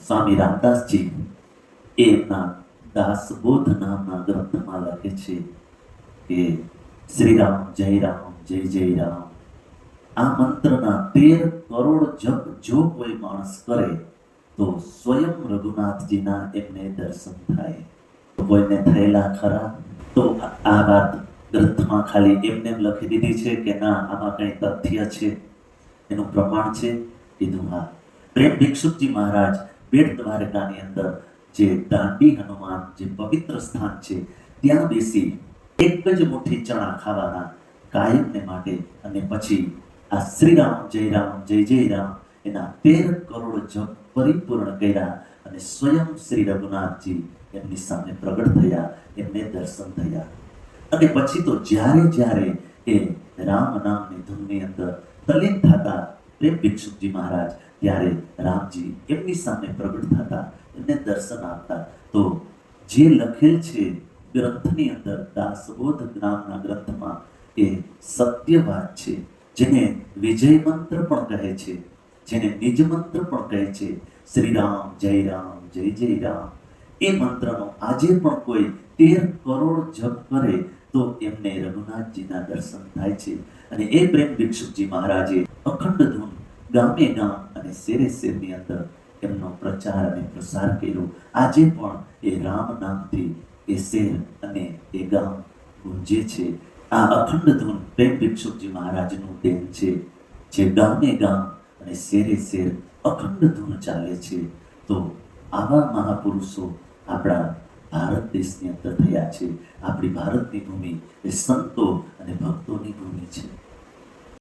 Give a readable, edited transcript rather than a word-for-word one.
સ્વામી રામદાસજી એમના દાસબોધ નામના ગ્રંથમાં લખે છે કે શ્રી રામ જય રામ આ મંત્રના 13 કરોડ જપ જો કોઈ માણસ કરે તો સ્વયં રઘુનાથજીના એમને દર્શન થાય. કોઈને થયેલા ખરા? તો આ વાત ગ્રંથમાં ખાલી એમને લખી દીધી છે કે ના આમાં કંઈ તથ્ય છે, એનું પ્રમાણ છે? કીધું હા. પ્રેમ ભિક્ષુકજી મહારાજ બેટ દ્વારકાની અંદર જે દાંડી હનુમાન જે પવિત્ર સ્થાન છે ત્યાં બેસી એક જ મુઠ્ઠી ચણા ખાવાના કાયમને માટે અને પછી આ શ્રી રામ જય રામ એના 13 કરોડ જપ પરિપૂર્ણ કર્યા અને સ્વયં શ્રી રઘુનાથજી એમની સામે પ્રગટ થયા, એમને દર્શન થયા. અને પછી તો જ્યારે એ રામ નામની ધૂનની અંદર તલ્લીન થતા પ્રેમ ભિક્ષુકજી મહારાજ ત્યારે રામજી એમની સામે પ્રગટ થતા, એમને દર્શન આપતા. તો જે લખેલ છે ગ્રંથની અંદર દાસબોધ નામના ગ્રંથમાં એ સત્ય વાત છે, જેને વિજય મંત્ર પણ કહે છે, જેને નિજ મંત્ર પણ કહે છે, શ્રી રામ જય રામ. એ મંત્રનો આજે પણ કોઈ 13 કરોડ જપ કરે તો એમને રઘુનાથજીના દર્શન થાય છે. અને એ પ્રેમ ભિક્ષુકજી મહારાજે અખંડ ધૂન ગામે ગામ અને શેરે શેરની અંદર એમનો પ્રચાર અને પ્રસાર કર્યો. આજે પણ એ રામ નામથી એ શેર અને એ ગામ ગુંજે છે. આ અખંડ ધૂન પ્રેમ ભિક્ષુકજી મહારાજનું દેન છે, જે ગામે ગામ અને શેરે શેર અખંડ ધૂન ચાલે છે. તો આવા મહાપુરુષો આપણા ભારત દેશની અંદર થયા છે. આપણી ભારતની ભૂમિ એ સંતો અને ભક્તોની ભૂમિ છે.